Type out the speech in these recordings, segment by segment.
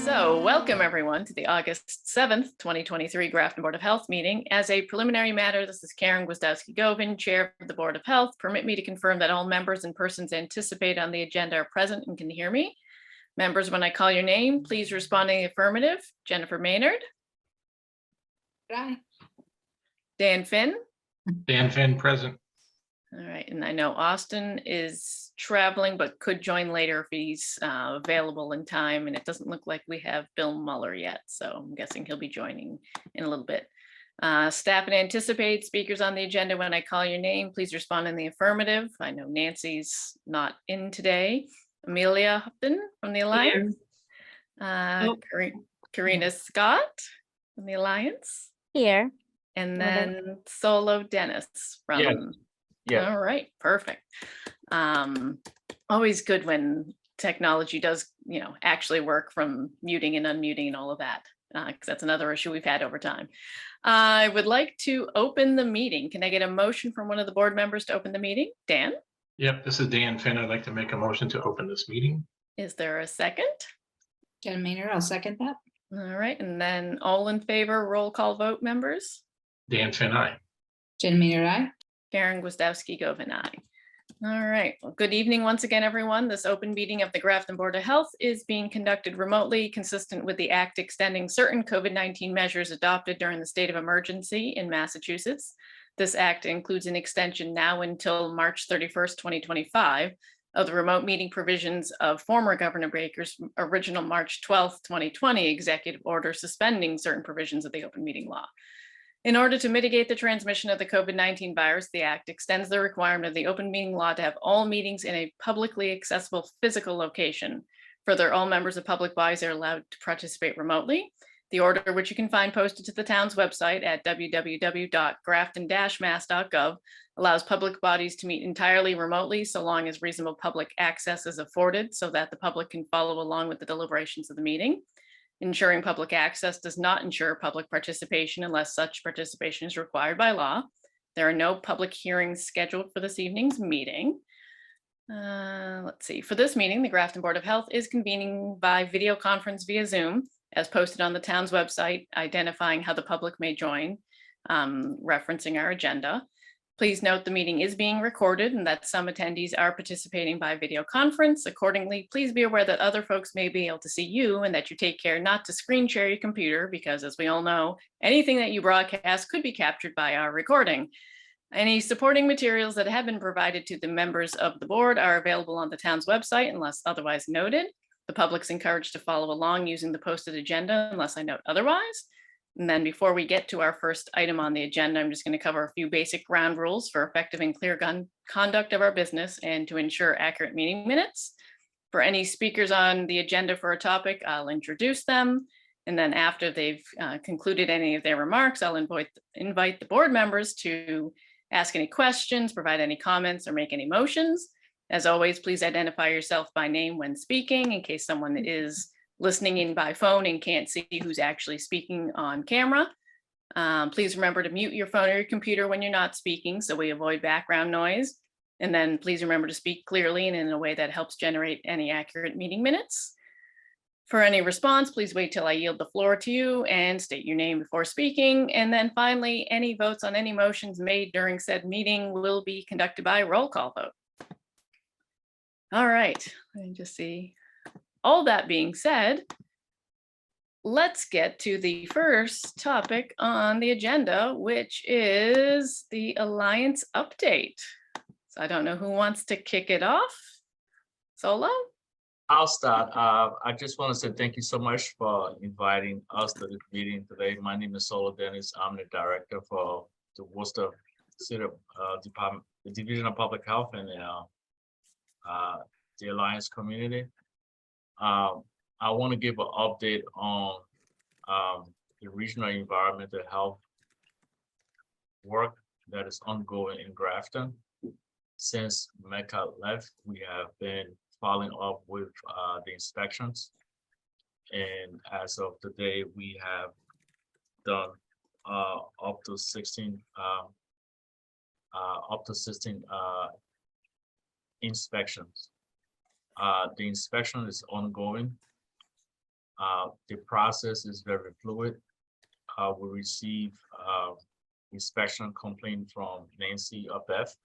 So welcome everyone to the August 7th, 2023 Grafton Board of Health meeting. As a preliminary matter, this is Karen Gwiazdowski-Govin, Chair of the Board of Health. Permit me to confirm that all members and persons anticipated on the agenda are present and can hear me. Members, when I call your name, please respond in the affirmative. Jennifer Maynard. Aye. Dan Finn. Dan Finn, present. All right, and I know Austin is traveling, but could join later if he's available in time. And it doesn't look like we have Bill Muller yet, so I'm guessing he'll be joining in a little bit. Staff and anticipate speakers on the agenda. When I call your name, please respond in the affirmative. I know Nancy's not in today. Amelia Hupton from the Alliance. Karina Scott from the Alliance. Here. And then Solo Dennis from. Yeah. All right, perfect. Always good when technology does, actually work from muting and unmuting and all of that, because that's another issue we've had over time. I would like to open the meeting. Can I get a motion from one of the board members to open the meeting? Dan? Yep, this is Dan Finn. I'd like to make a motion to open this meeting. Is there a second? Jen Maynard, I'll second that. All right, and then all in favor, roll call vote, members? Dan Finn, aye. Jen Maynard, aye. Karen Gwiazdowski-Govin, aye. All right, well, good evening once again, everyone. This open meeting of the Grafton Board of Health is being conducted remotely, consistent with the Act extending certain COVID-19 measures adopted during the state of emergency in Massachusetts. This act includes an extension now until March 31st, 2025 of the remote meeting provisions of former Governor Baker's original March 12th, 2020 executive order suspending certain provisions of the open meeting law. In order to mitigate the transmission of the COVID-19 virus, the Act extends the requirement of the open meeting law to have all meetings in a publicly accessible physical location. Further, all members of public bodies are allowed to participate remotely. The order, which you can find posted to the town's website at www.grafton-mass.gov, allows public bodies to meet entirely remotely so long as reasonable public access is afforded so that the public can follow along with the deliberations of the meeting. Ensuring public access does not ensure public participation unless such participation is required by law. There are no public hearings scheduled for this evening's meeting. Let's see, for this meeting, the Grafton Board of Health is convening by video conference via Zoom, as posted on the town's website, identifying how the public may join, referencing our agenda. Please note the meeting is being recorded and that some attendees are participating by video conference. Accordingly, please be aware that other folks may be able to see you and that you take care not to screen share your computer because, as we all know, anything that you broadcast could be captured by our recording. Any supporting materials that have been provided to the members of the board are available on the town's website unless otherwise noted. The public's encouraged to follow along using the posted agenda unless I note otherwise. And then before we get to our first item on the agenda, I'm just going to cover a few basic ground rules for effective and clear conduct of our business and to ensure accurate meeting minutes. For any speakers on the agenda for a topic, I'll introduce them. And then after they've concluded any of their remarks, I'll invite the board members to ask any questions, provide any comments, or make any motions. As always, please identify yourself by name when speaking in case someone is listening in by phone and can't see who's actually speaking on camera. Please remember to mute your phone or your computer when you're not speaking so we avoid background noise. And then please remember to speak clearly and in a way that helps generate any accurate meeting minutes. For any response, please wait till I yield the floor to you and state your name before speaking. And then finally, any votes on any motions made during said meeting will be conducted by roll call vote. All right, let me just see. All that being said, let's get to the first topic on the agenda, which is the Alliance update. So I don't know who wants to kick it off. Solo? I'll start. I just want to say thank you so much for inviting us to this meeting today. My name is Solo Dennis. I'm the director for the Worcester City Department, the Division of Public Health and the Alliance community. I want to give an update on the regional environmental health work that is ongoing in Grafton. Since Mecca left, we have been following up with the inspections. And as of today, we have done up to 16 inspections. The inspection is ongoing. The process is very fluid. We receive inspection complaint from Nancy or Beth.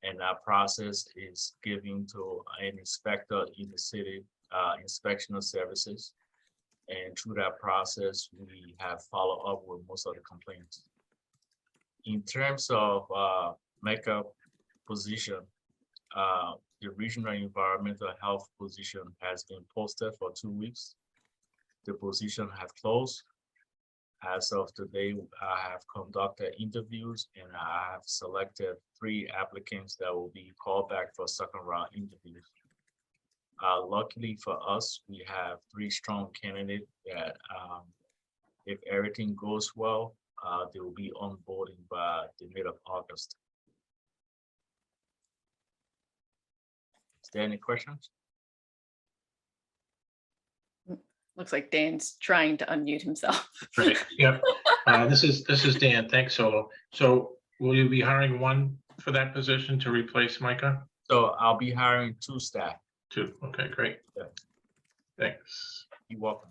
And that process is given to an inspector in the city, inspectional services. And through that process, we have followed up with most of the complaints. In terms of makeup position, the regional environmental health position has been posted for 2 weeks. The position has closed. As of today, I have conducted interviews and I have selected 3 applicants that will be called back for second round interviews. Luckily for us, we have 3 strong candidates that if everything goes well, they will be onboarding by the mid of August. Is there any questions? Looks like Dan's trying to unmute himself. Right, yep. This is Dan, thanks, Solo. So will you be hiring one for that position to replace Micah? So I'll be hiring 2 staff. 2, okay, great. Yeah. Thanks. You're welcome.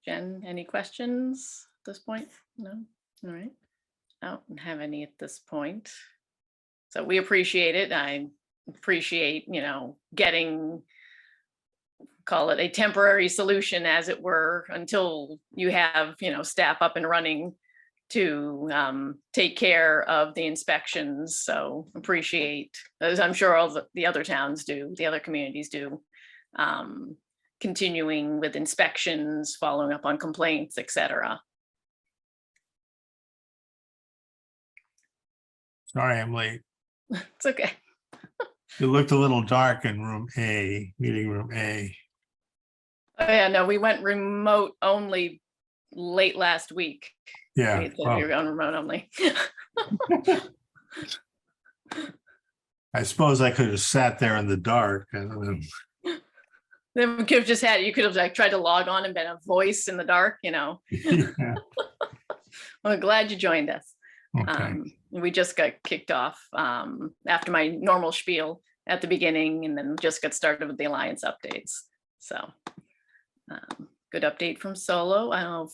Jen, any questions at this point? No? All right. I don't have any at this point. So we appreciate it. I appreciate, getting, call it a temporary solution, as it were, until you have, staff up and running to take care of the inspections. So appreciate, as I'm sure all the other towns do, the other communities do, continuing with inspections, following up on complaints, etc. Sorry, I'm late. It's okay. It looked a little dark in room A, meeting room A. Oh, yeah, no, we went remote only late last week. Yeah. We said well, we were going remote only. I suppose I could have sat there in the dark. And, Then we could have just had, you could have like tried to log on and been a voice in the dark, yeah, Well, glad you joined us. okay. We just got kicked off after my normal spiel at the beginning, and then just got started with the Alliance updates. So good update from Solo. I don't know if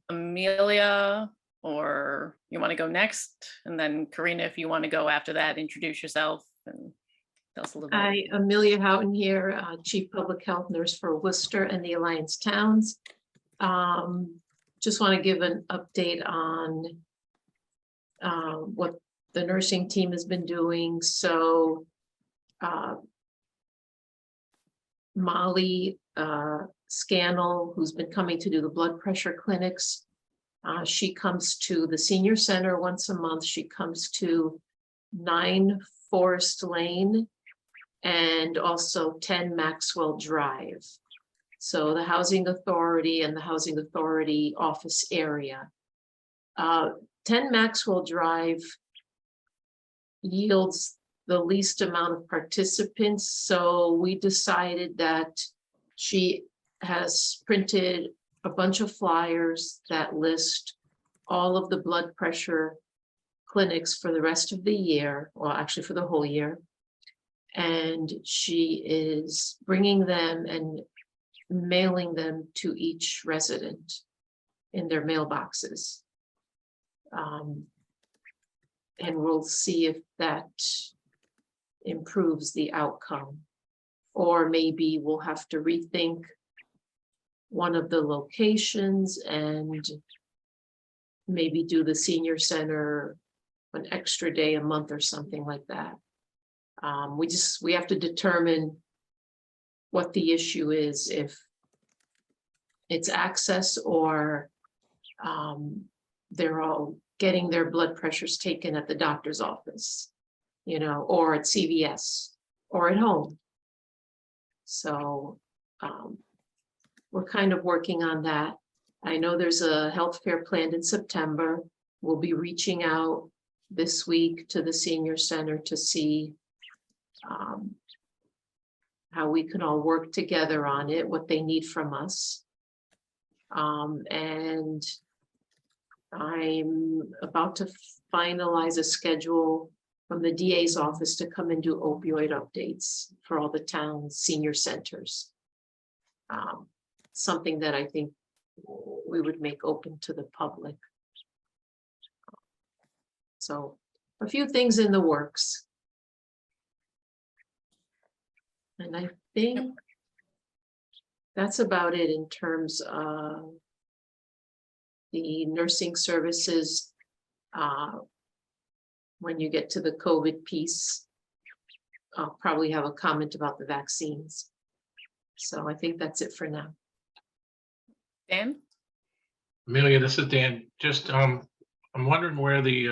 Amelia or you want to go next, and then Karina, if you want to go after that, introduce yourself and tell us a little bit. Hi, Amelia Houghton here, Chief Public Health Nurse for Worcester and the Alliance Towns. Just want to give an update on what the nursing team has been doing. So Molly Scannell, who's been coming to do the blood pressure clinics, she comes to the senior center once a month. She comes to 9 Forest Lane and also 10 Maxwell Drive. So the Housing Authority and the Housing Authority office area. 10 Maxwell Drive yields the least amount of participants. So we decided that she has printed a bunch of flyers that list all of the blood pressure clinics for the rest of the year, well, actually for the whole year. And she is bringing them and mailing them to each resident in their mailboxes. And we'll see if that improves the outcome. Or maybe we'll have to rethink one of the locations and maybe do the senior center an extra day a month or something like that. We have to determine what the issue is, if it's access or they're all getting their blood pressures taken at the doctor's office, or at CVS or at home. So we're kind of working on that. I know there's a health fair planned in September. We'll be reaching out this week to the senior center to see how we can all work together on it, what they need from us. And I'm about to finalize a schedule from the DA's office to come and do opioid updates for all the town's senior centers. Something that I think we would make open to the public. So a few things in the works. And I think that's about it in terms of the nursing services. When you get to the COVID piece, I'll probably have a comment about the vaccines. So I think that's it for now. Dan? Amelia, this is Dan. Just, I'm wondering where the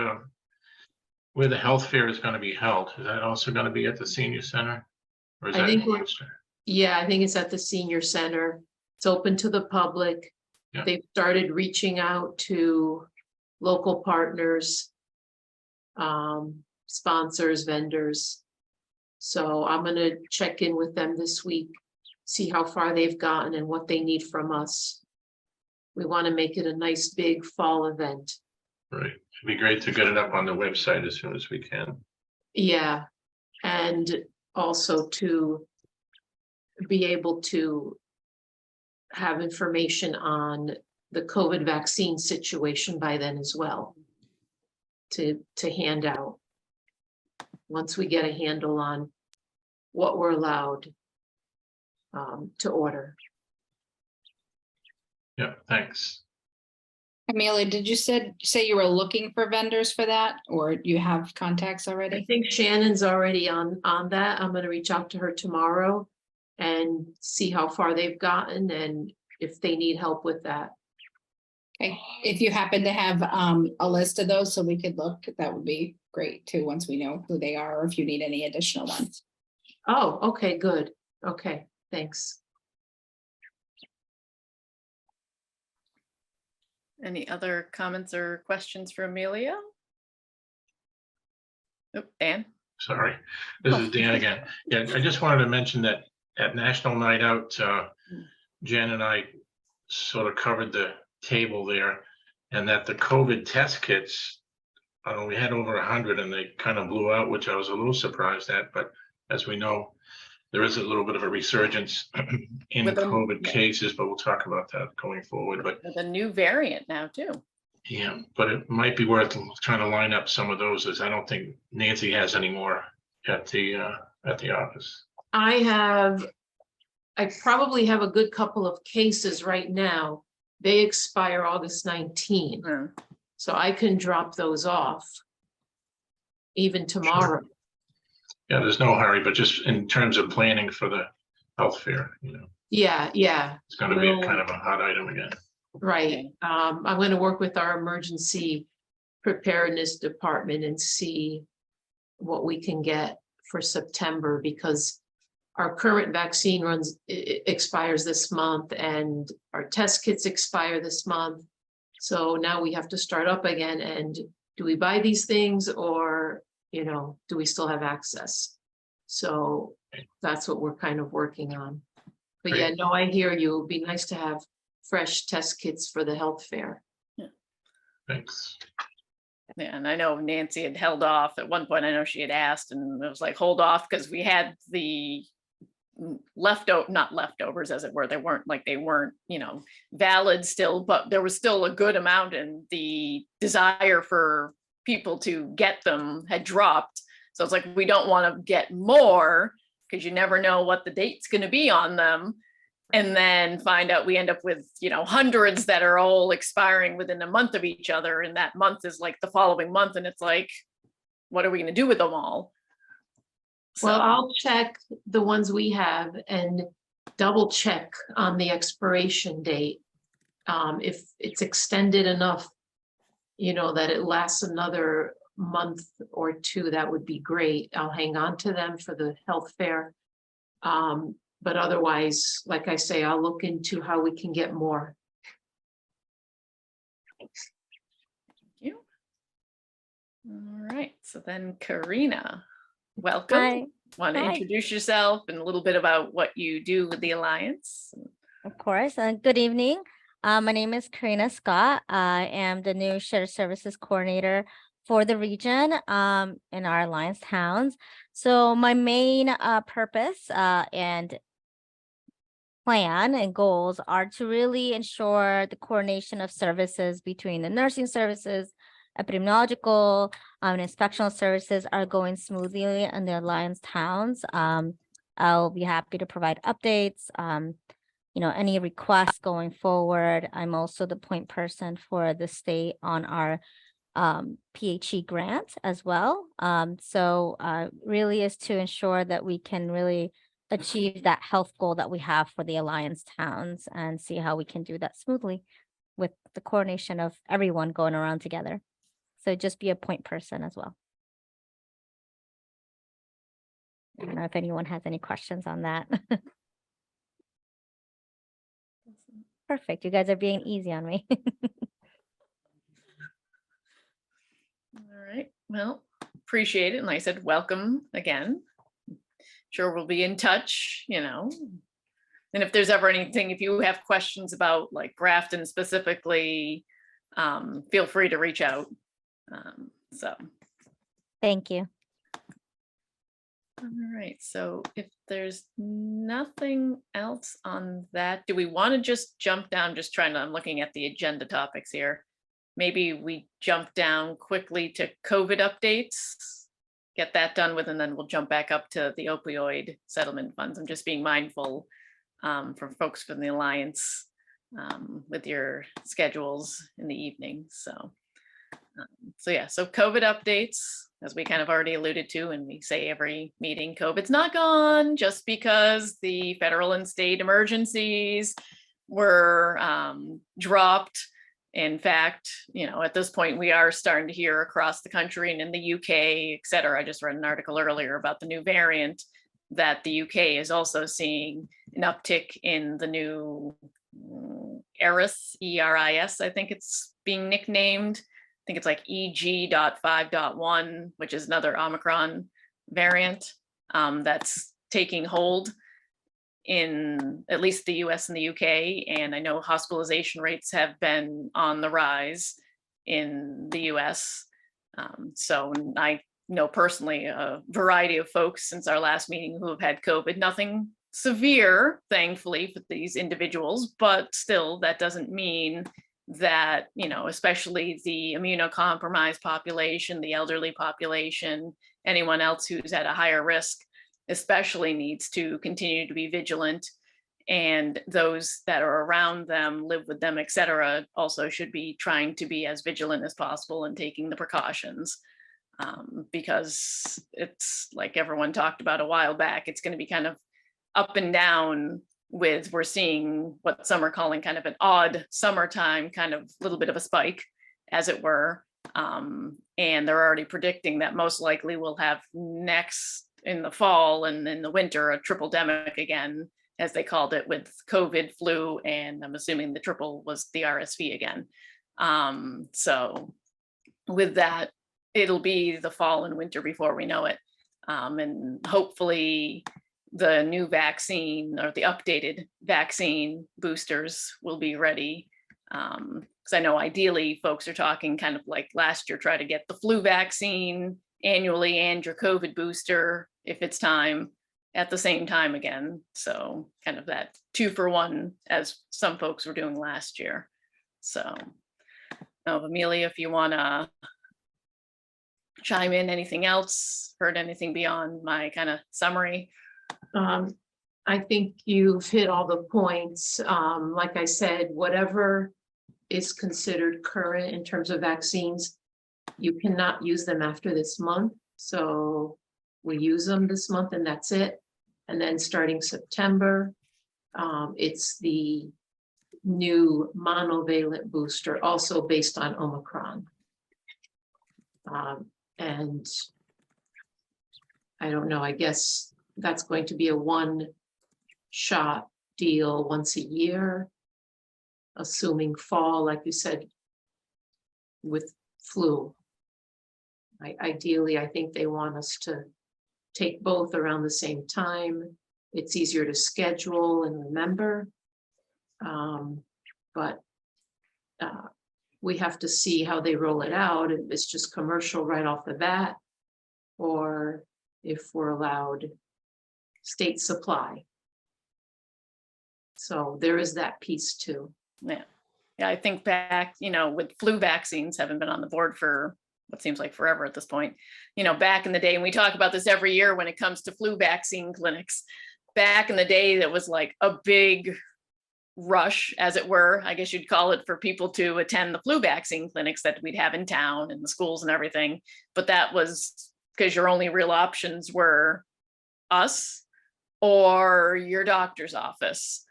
health fair is gonna be held. Is that also gonna be at the senior center? Or is I that think in we're- Webster? Yeah, I think it's at the senior center. It's open to the public. Yeah. They've started reaching out to local partners, sponsors, vendors. So I'm gonna check in with them this week, see how far they've gotten and what they need from us. We want to make it a nice big fall event. Right. It'd be great to get it up on the website as soon as we can. Yeah, and also to be able to have information on the COVID vaccine situation by then as well. To hand out. Once we get a handle on what we're allowed to order. Yeah, thanks. Amelia, did you say you were looking for vendors for that, or you have contacts I already? think Shannon's already on that. I'm gonna reach out to her tomorrow and see how far they've gotten and if they need help with that. Okay, if you happen to have a list of those so we could look, that would be great too, once we know who they are, or if you need any additional ones. Oh, okay, good. Okay, thanks. Any other comments or questions for Amelia? Oh, Dan? Sorry, this is Dan again. Yeah, I just wanted to mention that at National Night Out, Jen and I sort of covered the table there, and that the COVID test kits, we had over 100 and they kind of blew out, which I was a little surprised at, but as we know, there is a little bit of a resurgence in With the- COVID yeah. cases, but we'll talk about that going forward. But With a new variant now too. yeah, but it might be worth trying to line up some of those, as I don't think Nancy has any more at the office. I probably have a good couple of cases right now. They expire August 19, Hmm. so I can drop those off even tomorrow. Yeah, there's no hurry, but just in terms of planning for the health fair, Yeah, it's gonna be Well- kind of a hot item again. right. Okay. I'm going to work with our emergency preparedness department and see what we can get for September, because our current vaccine expires this month and our test kits expire this month. So now we have to start up again, and do we buy these things, or, do we still have access? So that's what we're kind of working on. But yeah, no, I hear you. It'd be nice to have fresh test kits for the health fair. Thanks. Yeah, and I know Nancy had held off at one point. I know she had asked, and it was like, hold off, because we had the not leftovers, as it were. They weren't, valid still, but there was still a good amount, and the desire for people to get them had dropped. So it's like, we don't want to get more, because you never know what the date's going to be on them. And then find out we end up with, hundreds that are all expiring within a month of each other. And that month is like the following month. And it's like, what are we going to do with them all? Well, So- I'll check the ones we have and double check on the expiration date. If it's extended enough, that it lasts another month or two, that would be great. I'll hang on to them for the health fair. But otherwise, like I say, I'll look into how we can get more. Thank you. All right, so then Karina, welcome. Hi, Want to Hi. introduce yourself and a little bit about what you do with the Alliance? of course. Good evening. My name is Karina Scott. I am the new Shared Services Coordinator for the region in our alliance towns. So my main purpose and plan and goals are to really ensure the coordination of services between the nursing services, epidemiological, and inspectional services are going smoothly in the alliance towns. I'll be happy to provide updates. Any requests going forward. I'm also the point person for the state on our PHE grant as well. So really is to ensure that we can really achieve that health goal that we have for the alliance towns and see how we can do that smoothly with the coordination of everyone going around together. So just be a point person as well. I don't know if anyone has any questions on that. Perfect. You guys are being easy on me. All right, well, appreciate it. And like I said, welcome again. Sure, we'll be in touch, And if there's ever anything, if you have questions about like Grafton specifically, feel free to reach out. So. Thank you. All right, so if there's nothing else on that, do we want to just jump down, I'm looking at the agenda topics here. Maybe we jump down quickly to COVID updates, get that done with, and then we'll jump back up to the opioid settlement funds. I'm just being mindful for folks from the Alliance with your schedules in the evening, so COVID updates, as we kind of already alluded to, and we say every meeting, COVID's not gone just because the federal and state emergencies were dropped. In fact, at this point, we are starting to hear across the country and in the UK, et cetera. I just read an article earlier about the new variant that the UK is also seeing an uptick in the new ERIS, E-R-I-S, I think it's being nicknamed. I think it's like EG.5.1, which is another Omicron variant that's taking hold in at least the US and the UK. And I know hospitalization rates have been on the rise in the US. So I know personally a variety of folks since our last meeting who have had COVID, nothing severe, thankfully, for these individuals, but still that doesn't mean that, especially the immunocompromised population, the elderly population, anyone else who's at a higher risk, especially needs to continue to be vigilant. And those that are around them, live with them, et cetera, also should be trying to be as vigilant as possible and taking the precautions. Because it's like everyone talked about a while back, it's going to be kind of up and down with, we're seeing what some are calling kind of an odd summertime, kind of little bit of a spike, as it were. And they're already predicting that most likely we'll have next in the fall and in the winter, a triple demic again, as they called it, with COVID, flu, and I'm assuming the triple was the RSV again. So with that, it'll be the fall and winter before we know it. And hopefully the new vaccine or the updated vaccine boosters will be ready. Because I know ideally folks are talking kind of like last year, try to get the flu vaccine annually and your COVID booster, if it's time, at the same time again. So kind of that 2-for-1 as some folks were doing last year. So Amelia, if you want to chime in, anything else, heard anything beyond my kind of summary? I think you've hit all the points. Like I said, whatever is considered current in terms of vaccines, you cannot use them after this month. So we use them this month and that's it. And then starting September, it's the new monovalent booster, also based on Omicron. And I don't know, I guess that's going to be a one-shot deal once a year, assuming fall, like you said, with flu. Ideally, I think they want us to take both around the same time. It's easier to schedule and remember. But we have to see how they roll it out, if it's just commercial right off the bat, or if we're allowed state supply. So there is that piece too. Yeah, I think back, with flu vaccines, haven't been on the board for what seems like forever at this point. Back in the day, and we talk about this every year when it comes to flu vaccine clinics. Back in the day, that was like a big rush, as it were, I guess you'd call it, for people to attend the flu vaccine clinics that we'd have in town and the schools and everything. But that was because your only real options were us or your doctor's office.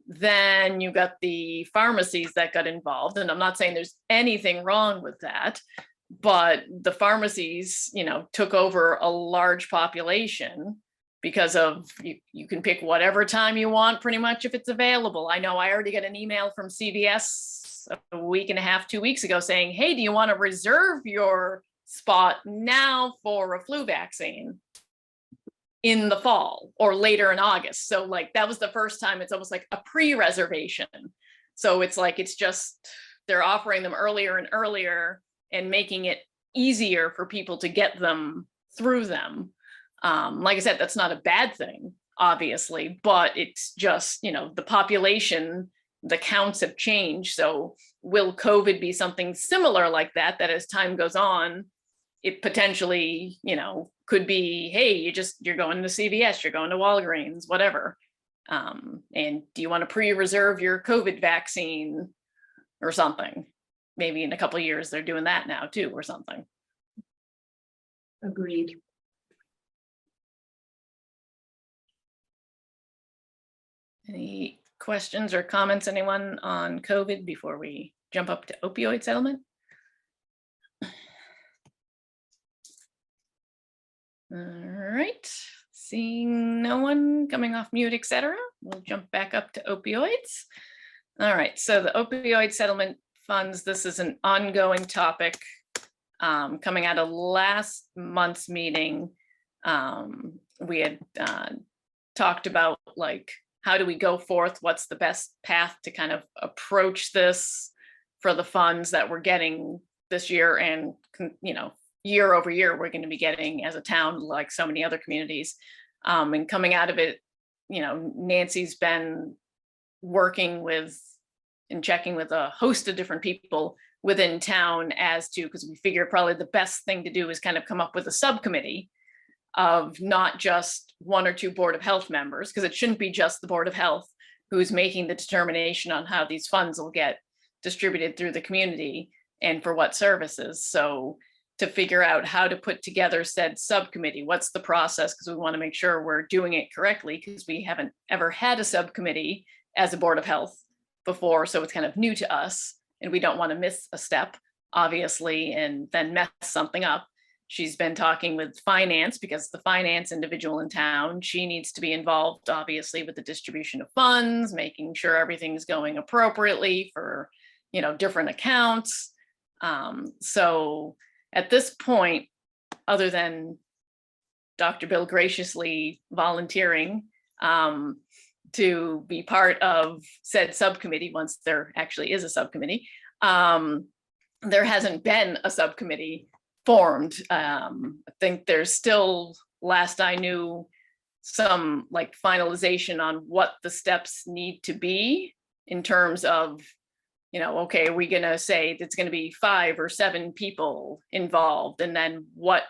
Then you got the pharmacies that got involved. And I'm not saying there's anything wrong with that, but the pharmacies, took over a large population because of you can pick whatever time you want pretty much if it's available. I know I already got an email from CVS a week and a half, 2 weeks ago saying, hey, do you want to reserve your spot now for a flu vaccine in the fall or later in August? So like that was the first time it's almost like a pre-reservation. So it's like it's just they're offering them earlier and earlier and making it easier for people to get them through them. Like I said, that's not a bad thing, obviously, but it's just, the population, the counts have changed. So will COVID be something similar like that as time goes on, it potentially, could be, hey, you're going to CVS, you're going to Walgreens, whatever. And do you want to pre-reserve your COVID vaccine or something? Maybe in a couple of years, they're doing that now too, or something. Agreed. Any questions or comments, anyone, on COVID before we jump up to opioid settlement? All right, seeing no one coming off mute, etc., we'll jump back up to opioids. All right, so the opioid settlement funds, this is an ongoing topic coming out of last month's meeting. We had talked about like, how do we go forth? What's the best path to kind of approach this for the funds that we're getting this year? And, year over year, we're going to be getting as a town, like so many other communities. And coming out of it, Nancy's been working with and checking with a host of different people within town as to, because we figure probably the best thing to do is kind of come up with a subcommittee of not just 1 or 2 Board of Health members, because it shouldn't be just the Board of Health who's making the determination on how these funds will get distributed through the community and for what services. So to figure out how to put together said subcommittee, what's the process? Because we want to make sure we're doing it correctly, because we haven't ever had a subcommittee as a Board of Health before. So it's kind of new to us and we don't want to miss a step, obviously, and then mess something up. She's been talking with finance because the finance individual in town, she needs to be involved, obviously, with the distribution of funds, making sure everything's going appropriately for, different accounts. So at this point, other than Dr. Bill graciously volunteering to be part of said subcommittee, once there actually is a subcommittee, there hasn't been a subcommittee formed. I think there's still, last I knew, some like finalization on what the steps need to be in terms of, okay, are we gonna say it's gonna be 5 or 7 people involved? And then what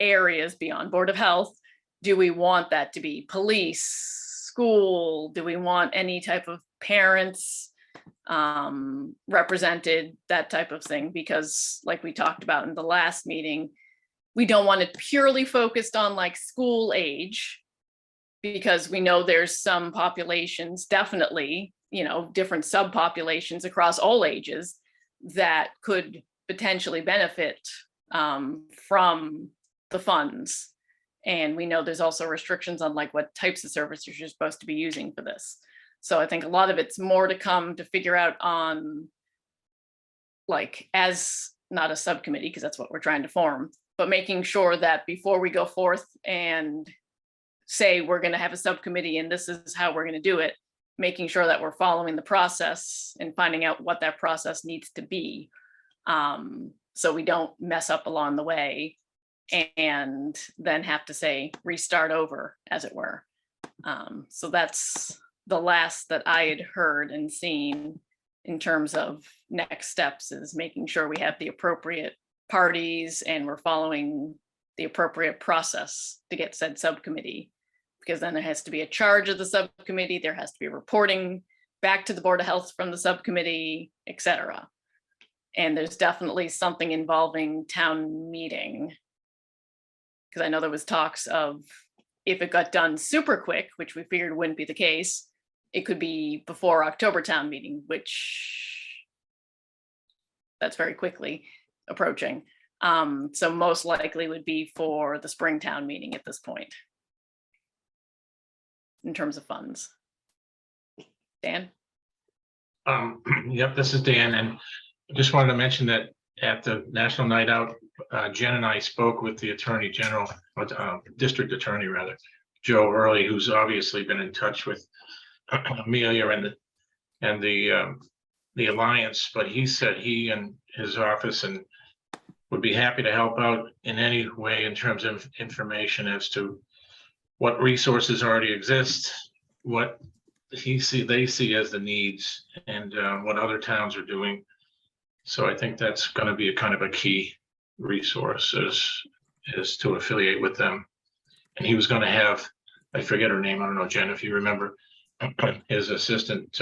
areas beyond Board of Health do we want that to be? Police, school? Do we want any type of parents represented, that type of thing? Because like we talked about in the last meeting, we don't want it purely focused on like school age, because we know there's some populations, definitely, different subpopulations across all ages that could potentially benefit from the funds. And we know there's also restrictions on like what types of services you're supposed to be using for this. So I think a lot of it's more to come to figure out on, like, as not a subcommittee, because that's what we're trying to form, but making sure that before we go forth and say we're going to have a subcommittee and this is how we're going to do it, making sure that we're following the process and finding out what that process needs to be. So we don't mess up along the way and then have to say restart over, as it were. So that's the last that I had heard and seen in terms of next steps, is making sure we have the appropriate parties and we're following the appropriate process to get said subcommittee. Because then there has to be a charge of the subcommittee, there has to be reporting back to the Board of Health from the subcommittee, et cetera. And there's definitely something involving town meeting. Because I know there was talks of, if it got done super quick, which we figured wouldn't be the case, it could be before October town meeting, which that's very quickly approaching. So most likely would be for the spring town meeting at this point, in terms of funds. Dan? Yep, this is Dan, and I just wanted to mention that at the National Night Out, Jen and I spoke with the Attorney General, District Attorney rather, Joe Early, who's obviously been in touch with Amelia and the Alliance, but he said he and his office and would be happy to help out in any way in terms of information as to what resources already exist, what they see as the needs, and what other towns are doing. So I think that's going to be a kind of a key resource is to affiliate with them. And he was going to have, I forget her name, I don't know, Jen, if you remember, his assistant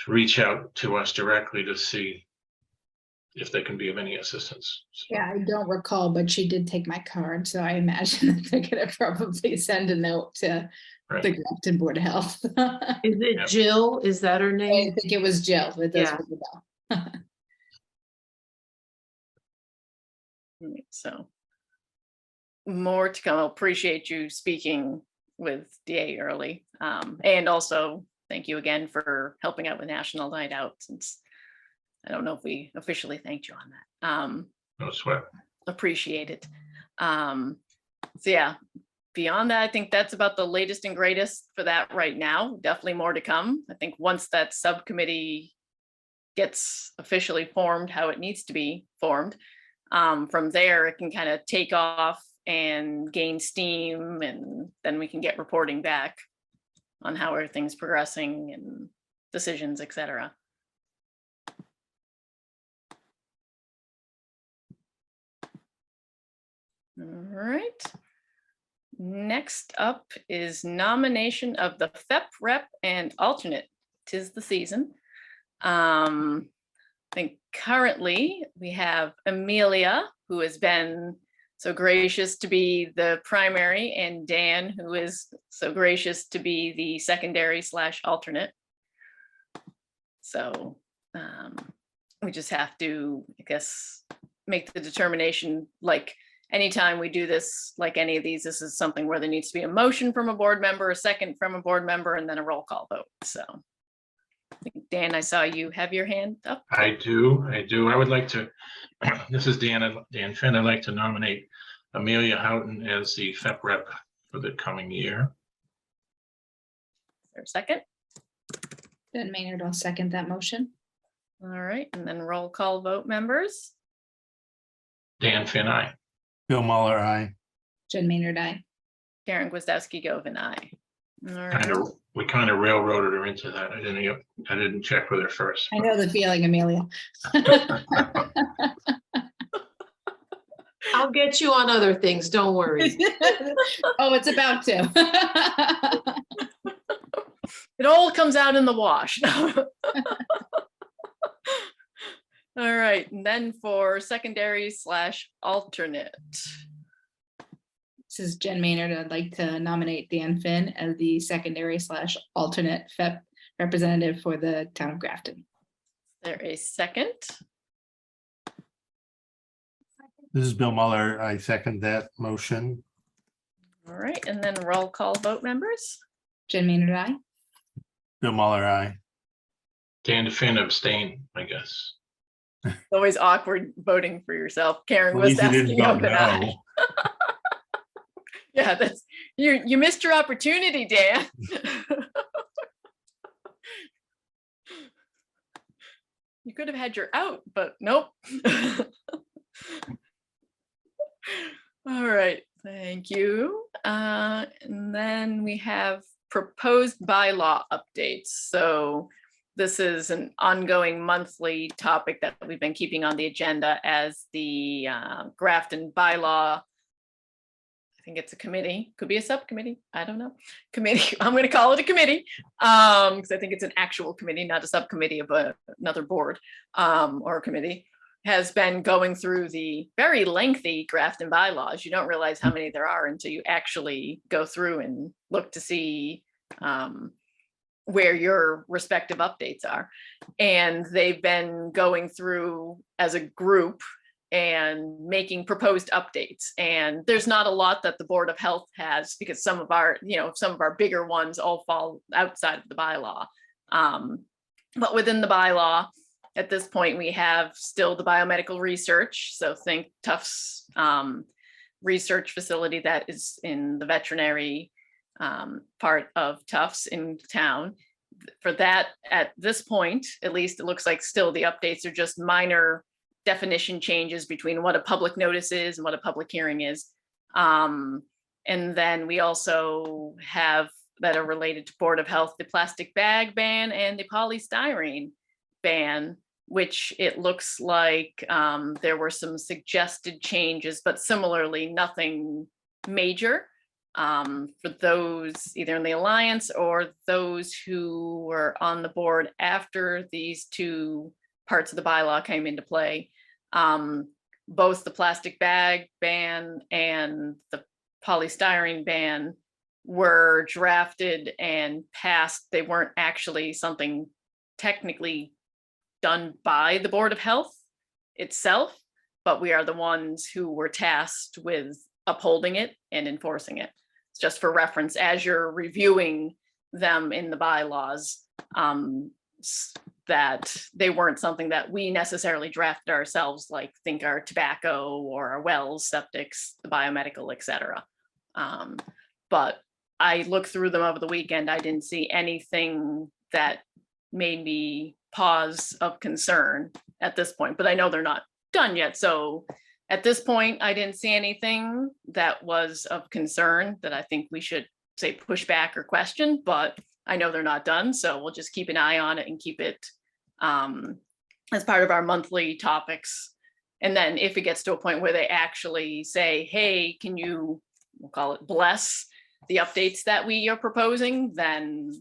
reach out to us directly to see if they can be of any assistance. So, Yeah, I don't recall, but she did take my card, so I imagine that they're gonna probably send a note to right. the Grafton Board of Health. I Is it Yep. Jill? Is that her name? think it was Jill, but does Yeah. ring a bell. Right, so more to come. I appreciate you speaking with DA Early. And also thank you again for helping out with National Night Out, since I don't know if we officially thanked you on that. No sweat. Appreciate it. So yeah, beyond that, I think that's about the latest and greatest for that right now. Definitely more to come. I think once that subcommittee gets officially formed, how it needs to be formed, from there, it can kind of take off and gain steam, and then we can get reporting back on how everything's progressing and decisions, et cetera. All right. Next up is nomination of the FEP rep and alternate. 'Tis the season. I think currently we have Amelia, who has been so gracious to be the primary, and Dan, who is so gracious to be the secondary / alternate. So we just have to, I guess, make the determination, like anytime we do this, like any of these, this is something where there needs to be a motion from a board member, a second from a board member, and then a roll call vote. So I think, Dan, I saw you have your hand up. I do. I would like to, this is Dan Finn. I'd like to nominate Amelia Houghton as the FEP rep for the coming year. Is there a second? Jen Maynard, I'll second that motion. All right, and then roll call vote, members. Dan Finn, aye. Bill Muller, aye. Jen Maynard, I. Karen Gwiazdowski Govin, aye. All right. We kind of railroaded her into that. I didn't check with her first. I know the feeling, Amelia. I'll get you on other things, don't worry. Oh, it's about to. It all comes out in the wash. All right, and then for secondary / alternate. This is Jen Maynard. I'd like to nominate Dan Finn as the secondary / alternate FEP representative for the town of Grafton. There a second? This is Bill Muller. I second that motion. All right, and then roll call vote, members. Jen Maynard, I. Bill Muller, aye. Dan Finn abstain, I guess. It's always awkward voting for yourself. Karen At was least he didn't asking vote up and I. no. Yeah, that's, you missed your opportunity, Dan. You could have had your out, but nope. All right, thank you. And then we have proposed bylaw updates. So this is an ongoing monthly topic that we've been keeping on the agenda as the Grafton bylaw. I think it's a committee, could be a subcommittee, I don't know. Committee, I'm gonna call it a committee, because I think it's an actual committee, not a subcommittee of another board or a committee, has been going through the very lengthy Grafton bylaws. You don't realize how many there are until you actually go through and look to see where your respective updates are. And they've been going through as a group and making proposed updates. And there's not a lot that the Board of Health has, because some of our, some of our bigger ones all fall outside of the bylaw. But within the bylaw, at this point, we have still the biomedical research. So think Tufts research facility that is in the veterinary part of Tufts in town. For that, at this point, at least it looks like still the updates are just minor definition changes between what a public notice is and what a public hearing is. And then we also have that are related to Board of Health, the plastic bag ban and the polystyrene ban, which it looks like there were some suggested changes, but similarly, nothing major for those either in the Alliance or those who were on the board after these two parts of the bylaw came into play. Both the plastic bag ban and the polystyrene ban were drafted and passed. They weren't actually something technically done by the Board of Health itself, but we are the ones who were tasked with upholding it and enforcing it. It's just for reference as you're reviewing them in the bylaws, that they weren't something that we necessarily drafted ourselves, like think our tobacco or our wells, septics, the biomedical, etc. But I looked through them over the weekend. I didn't see anything that made me pause of concern at this point, but I know they're not done yet. So at this point, I didn't see anything that was of concern that I think we should say push back or question, but I know they're not done. So we'll just keep an eye on it and keep it as part of our monthly topics. And then if it gets to a point where they actually say, hey, can you, we'll call it bless the updates that we are proposing, then,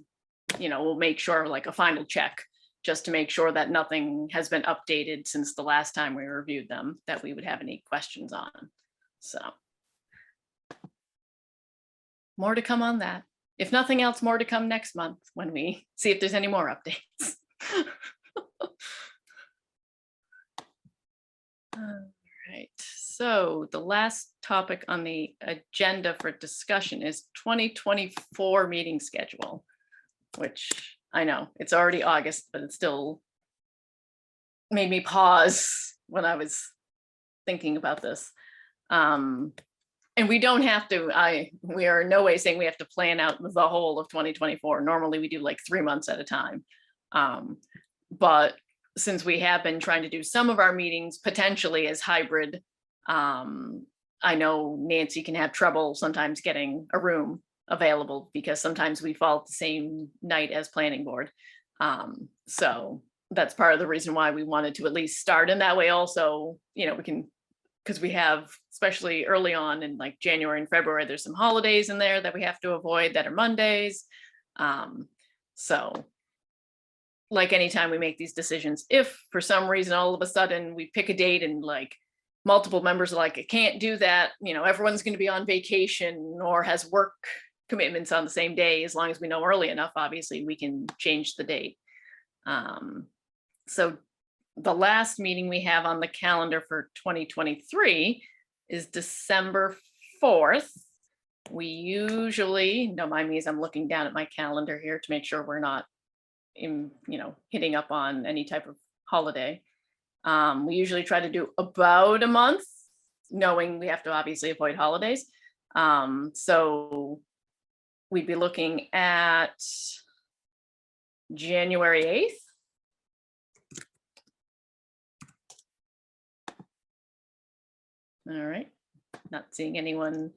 we'll make sure like a final check just to make sure that nothing has been updated since the last time we reviewed them that we would have any questions on. So more to come on that. If nothing else, more to come next month when we see if there's any more updates. All right, so the last topic on the agenda for discussion is 2024 meeting schedule, which I know it's already August, but it still made me pause when I was thinking about this. And we don't have to, we are in no way saying we have to plan out the whole of 2024. Normally we do like 3 months at a time. But since we have been trying to do some of our meetings potentially as hybrid, I know Nancy can have trouble sometimes getting a room available because sometimes we fall at the same night as planning board. So that's part of the reason why we wanted to at least start in that way. Also, we can, because we have, especially early on in like January and February, there's some holidays in there that we have to avoid that are Mondays. So like anytime we make these decisions, if for some reason all of a sudden we pick a date and like multiple members are like, I can't do that, everyone's going to be on vacation or has work commitments on the same day, as long as we know early enough, obviously we can change the date. So the last meeting we have on the calendar for 2023 is December 4th. We usually, don't mind me as I'm looking down at my calendar here to make sure we're not hitting up on any type of holiday. We usually try to do about a month, knowing we have to obviously avoid holidays. So we'd be looking at January 8th. All right, not seeing anyone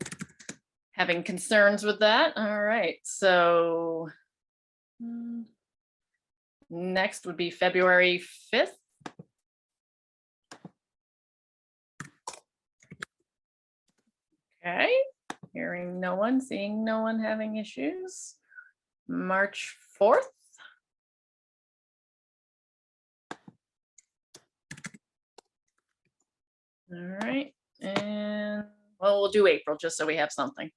having concerns with that. All right, so next would be February 5th. Okay, hearing no one, seeing no one having issues. March 4th. All right, and well, we'll do April just so we have something.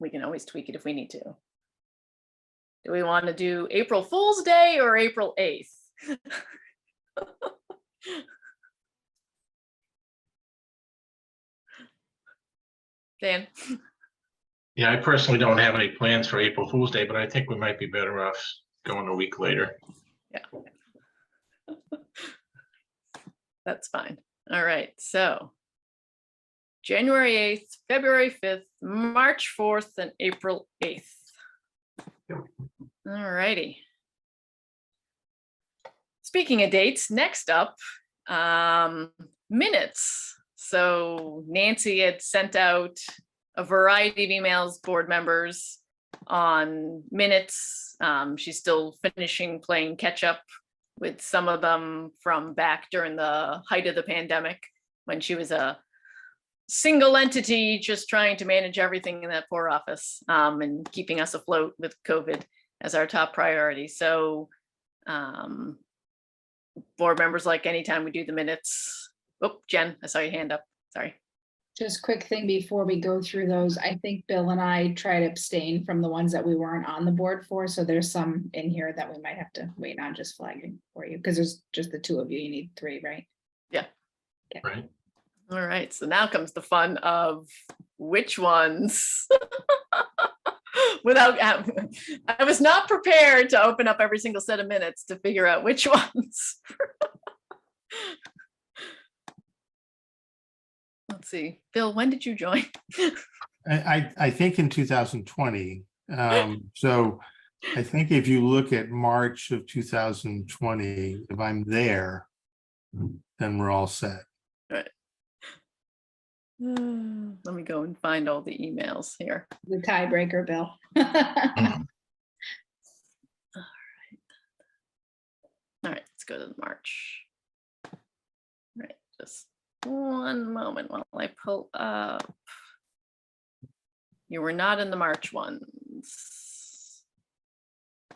We can always tweak it if we need to. Do we want to do April Fool's Day or April 8th? Dan? Yeah, I personally don't have any plans for April Fool's Day, but I think we might be better off going a week later. That's fine. All right, so January 8th, February 5th, March 4th, and April 8th. All righty. Speaking of dates, next up, minutes. So Nancy had sent out a variety of emails, board members on minutes. She's still finishing playing catch up with some of them from back during the height of the pandemic, when she was a single entity just trying to manage everything in that poor office, and keeping us afloat with COVID as our top priority. So board members, like anytime we do the minutes. Oh, Jen, I saw your hand up. Sorry. Just quick thing before we go through those, I think Bill and I try to abstain from the ones that we weren't on the board for, so there's some in here that we might have to wait on just flagging for you, because there's just the two of you, you need 3, right? Right. All right, so now comes the fun of which ones. Without, I was not prepared to open up every single set of minutes to figure out which ones. Let's see, Bill, when did you join? I think in 2020. So I think if you look at March of 2020, if I'm there, then we're all set. Let me go and find all the emails here. The tiebreaker, Bill. All right, let's go to the March. All right, just one moment while I pull up. You were not in the March ones.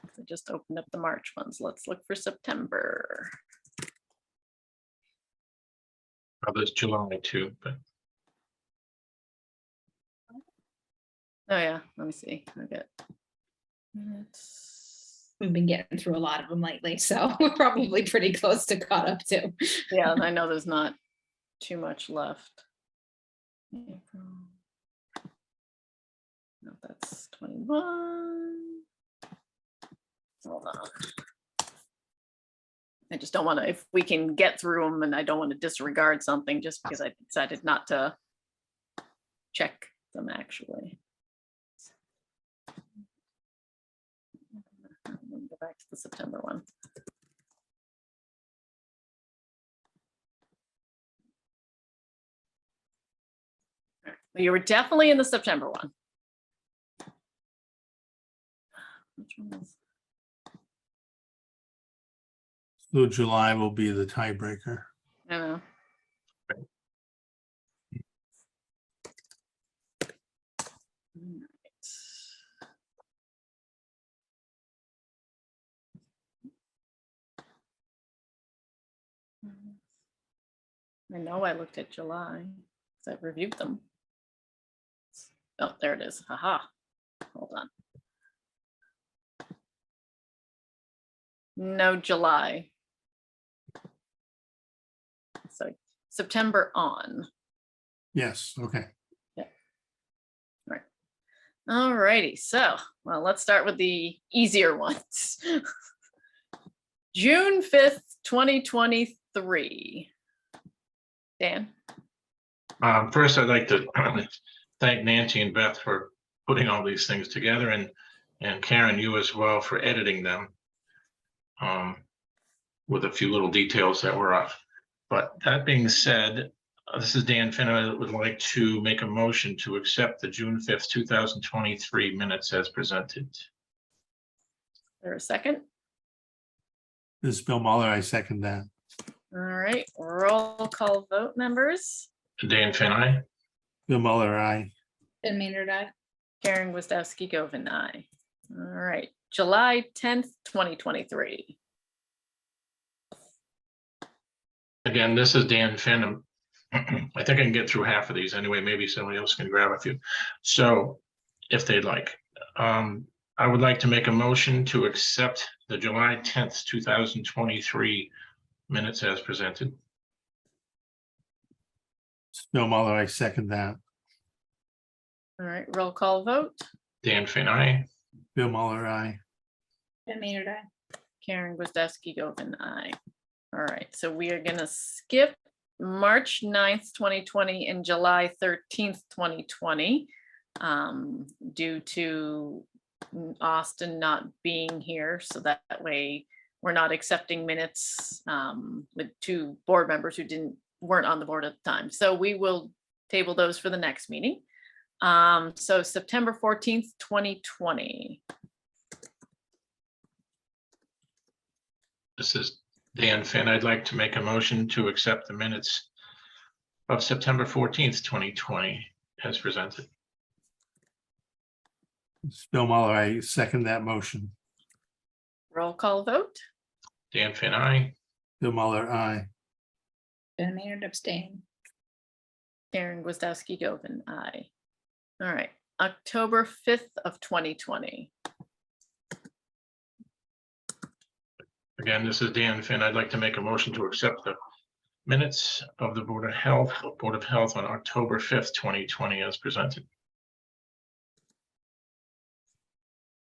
I just opened up the March ones. Let's look for September. Oh, there's July too, but Oh yeah, let me see. I get minutes. We've been getting through a lot of them lately, so we're probably pretty close to caught up too. Yeah, I know there's not too much left. April. No, that's 21. Hold on. I just don't want to, if we can get through them, and I don't want to disregard something just because I decided not to check them actually. Let me go back to the September one. All right, well, you were definitely in the September one. Which one is? So July will be the tiebreaker. I know. I know I looked at July because I reviewed them. Oh, there it is. Haha. Hold on. No July. So September on. Yes, okay. All righty. So, well, let's start with the easier ones. June 5th, 2023. Dan? first, I'd like to thank Nancy and Beth for putting all these things together, and Karen, you as well, for editing them with a few little details that were off. But that being said, this is Dan Finn. I would like to make a motion to accept the June 5th, 2023 minutes as presented. There a second? This is Bill Muller. I second that. All right, roll call vote, members. Dan Finn, aye. Bill Muller, aye. Ben Maynard, I. Karen Gwiazdowski, Govin, aye. All right, July 10th, 2023. Again, this is Dan Finn. I think I can get through half of these anyway. Maybe somebody else can grab a few. So if they'd like, I would like to make a motion to accept the July 10th, 2023 minutes as presented. It's Bill Muller. I second that. All right, roll call vote. Dan Finn, aye. Bill Muller, aye. Ben Maynard, I. Karen Gwiazdowski, Govin, aye. All right, so we are gonna skip March 9th, 2020 and July 13th, 2020 due to Austin not being here. So that way we're not accepting minutes with two board members who weren't on the board at the time. So we will table those for the next meeting. So September 14th, 2020. This is Dan Finn. I'd like to make a motion to accept the minutes of September 14th, 2020 as presented. It's Bill Muller. I second that motion. Roll call vote. Dan Finn, aye. Bill Muller, aye. Ben Maynard abstain. Karen Gwiazdowski, Govin, aye. All right, October 5th of 2020. Again, this is Dan Finn. I'd like to make a motion to accept the minutes of the Board of Health on October 5th, 2020 as presented.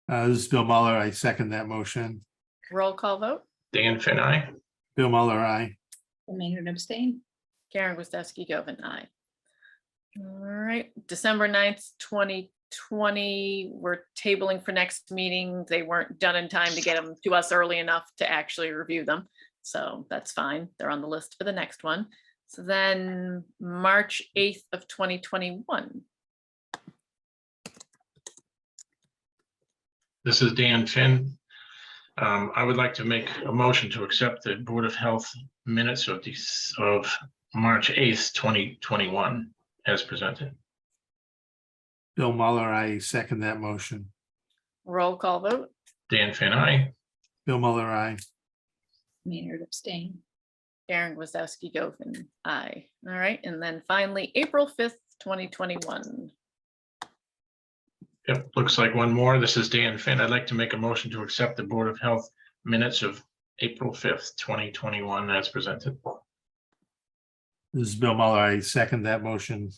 This is Bill Muller. I second that motion. Roll call vote. Dan Finn, aye. Bill Muller, aye. Ben Maynard abstain. Karen Gwiazdowski, Govin, aye. All right, December 9th, 2020, we're tabling for next meeting. They weren't done in time to get them to us early enough to actually review them. So that's fine. They're on the list for the next one. So then March 8th of 2021. This is Dan Finn. I would like to make a motion to accept the Board of Health minutes of March 8th, 2021 as presented. Bill Muller, I second that motion. Roll call vote. Dan Finn, aye. Bill Muller, aye. Maynard abstain. Karen Gwiazdowski, Govin, aye. All right, and then finally, April 5th, 2021. Yep, looks like one more. This is Dan Finn. I'd like to make a motion to accept the Board of Health minutes of April 5th, 2021 as presented. This is Bill Muller. I second that motion.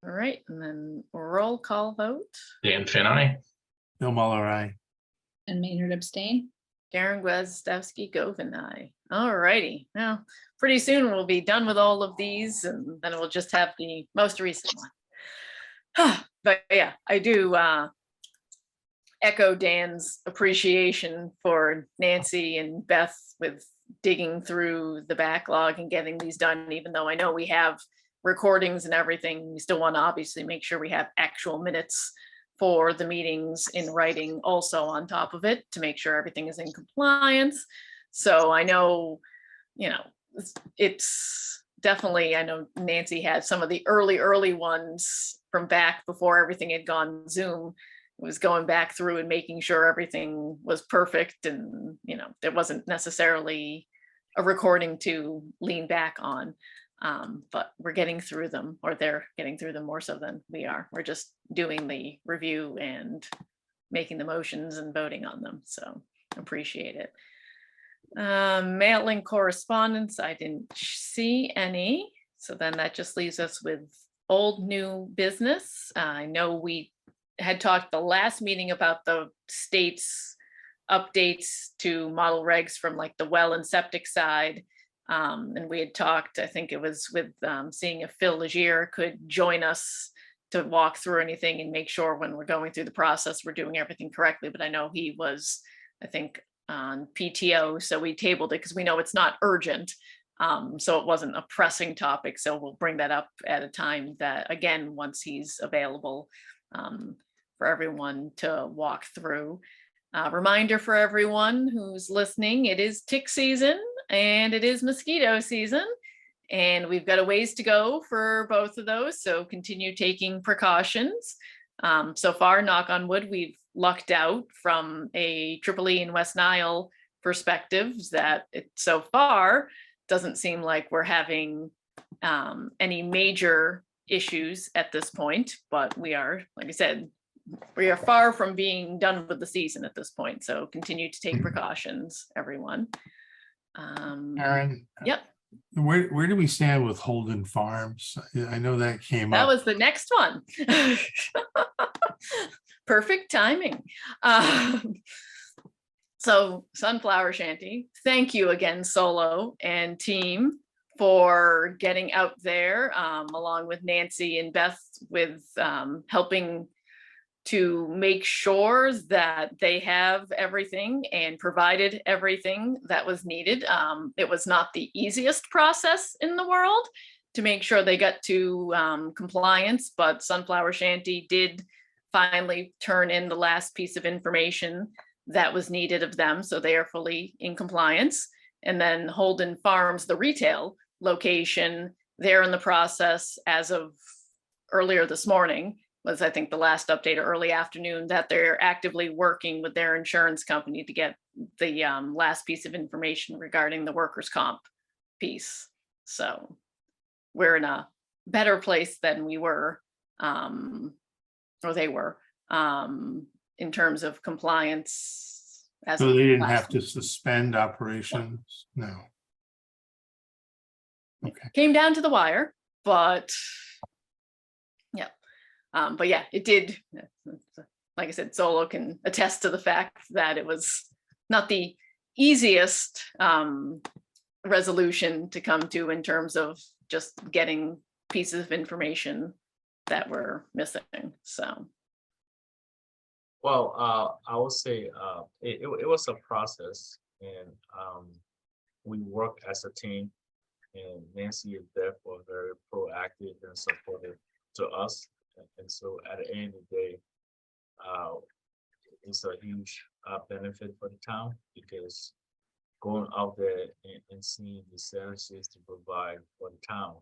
All right, and then roll call vote. Dan Finn, aye. Bill Muller, aye. Ben Maynard abstain. Karen Gwiazdowski, Govin, aye. All righty, now, pretty soon we'll be done with all of these and then we'll just have the most recent one. But yeah, I do echo Dan's appreciation for Nancy and Beth with digging through the backlog and getting these done, even though I know we have recordings and everything. We still want to obviously make sure we have actual minutes for the meetings in writing also on top of it to make sure everything is in compliance. So I know, you know, it's definitely, I know Nancy had some of the early ones from back before everything had gone Zoom. It was going back through and making sure everything was perfect and, you know, there wasn't necessarily a recording to lean back on. But we're getting through them, or they're getting through them more so than we are. We're just doing the review and making the motions and voting on them. So appreciate it. Mailing correspondence, I didn't see any. So then that just leaves us with old new business. I know we had talked the last meeting about the state's updates to model regs from like the well and septic side. And we had talked, I think it was with seeing if Phil Legier could join us to walk through anything and make sure when we're going through the process, we're doing everything correctly. But I know he was, I think, on PTO, so we tabled it because we know it's not urgent, So it wasn't a pressing topic, so we'll bring that up at a time that, again, once he's available, for everyone to walk through. Reminder for everyone who's listening, it is tick season and it is mosquito season. And we've got a ways to go for both of those, so continue taking precautions. So far, knock on wood, we've lucked out from a Triple E and West Nile perspectives that it so far doesn't seem like we're having any major issues at this point, but we are, like I said, we are far from being done with the season at this point. So continue to take precautions, everyone. Aaron? Yep. Where do we stand with Holden Farms? I know that came That up. was the next one. Perfect timing. So Sunflower Shanty, thank you again, Solo and team, for getting out there, along with Nancy and Beth, with helping to make sure that they have everything and provided everything that was needed. It was not the easiest process in the world to make sure they got to compliance, but Sunflower Shanty did finally turn in the last piece of information that was needed of them, so they are fully in compliance. And then Holden Farms, the retail location, they're in the process as of earlier this morning, was I think the last update, or early afternoon, that they're actively working with their insurance company to get the last piece of information regarding the workers' comp piece. So we're in a better place than we were, or they were, in terms of compliance. As So of they didn't last have to week. suspend operations? No. Okay. Came down to the wire, but yeah. But yeah, it did. Like I said, Solo can attest to the fact that it was not the easiest resolution to come to in terms of just getting pieces of information that were missing. So Well, I would say it was a process, and we work as a team, and Nancy and Beth were very proactive and supportive to us. And so at the end of the day, it's a huge benefit for the town, because going out there and seeing the services to provide for the town,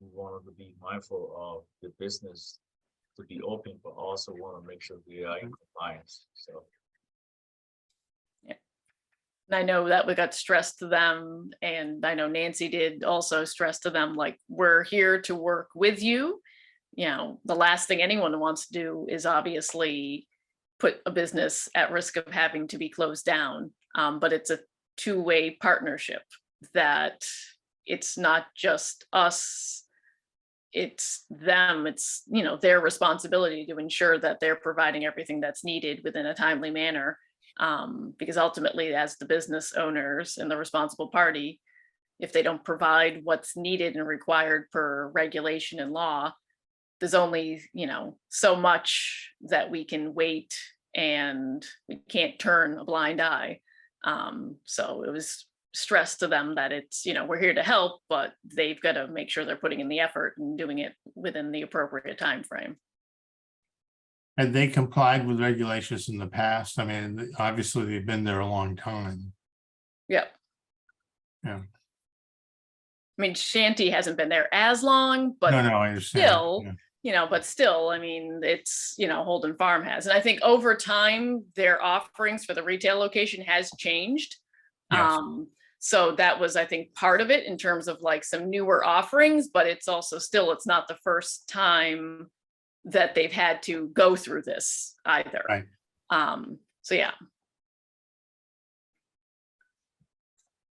we wanted to be mindful of the business to be open, but also want to make sure we are in compliance. So and I know that we got stressed to them, and I know Nancy did also stress to them, like, we're here to work with you. You know, the last thing anyone wants to do is obviously put a business at risk of having to be closed down. But it's a two-way partnership, that it's not just us, it's them, it's, you know, their responsibility to ensure that they're providing everything that's needed within a timely manner. Because ultimately, as the business owners and the responsible party, if they don't provide what's needed and required per regulation and law, there's only, you know, so much that we can wait, and we can't turn a blind eye. So it was stressed to them that it's, you know, we're here to help, but they've got to make sure they're putting in the effort and doing it within the appropriate time frame. Had they complied with regulations in the past? I mean, obviously they've been there a long time. Yep. Yeah. I mean, Shanty hasn't been there as long, but No, I understand. still, Yeah. you know, but still, I mean, it's, you know, Holden Farm has. And I think over time, their offerings for the retail location has changed. Yes. So that was, I think, part of it in terms of like some newer offerings, but it's also still, it's not the first time that they've had to go through this either. Right. So yeah.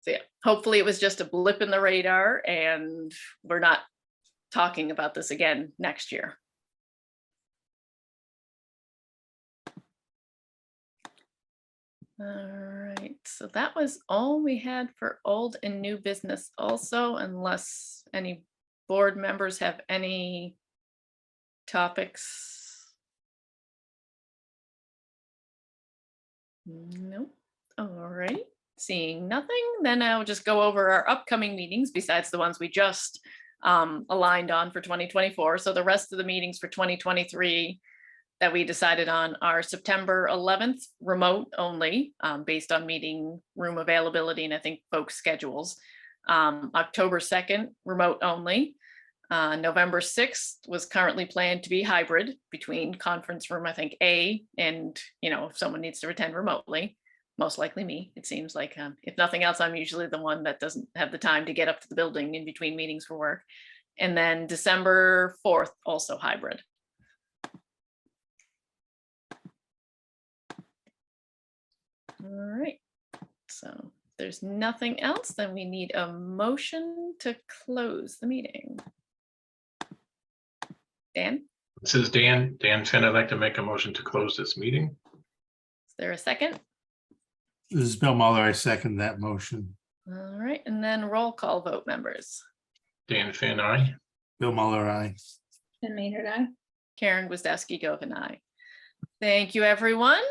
So yeah, hopefully it was just a blip in the radar and we're not talking about this again next year. All right, so that was all we had for old and new business also, unless any board members have any topics. Nope. All right, Seeing nothing, then I'll just go over our upcoming meetings besides the ones we just aligned on for 2024. So the rest of the meetings for 2023 that we decided on are September 11th, remote only, based on meeting room availability and I think folks' schedules. October 2nd, remote only. November 6th was currently planned to be hybrid between conference room, I think, A, and, if someone needs to attend remotely, most likely me, it seems like, if nothing else, I'm usually the one that doesn't have the time to get up to the building in between meetings for work. And then December 4th, also hybrid. All right, so if there's nothing else, then we need a motion to close the meeting. Dan, This is Dan Finn. I'd like to make a motion to close this meeting. is there a second? This is Bill Muller. I second that motion. All right, and then roll call vote, members. Dan Finn, aye. Bill Muller, aye. And Maynard, I. Karen Gwiazdowski, Govan, aye. Thank you, everyone.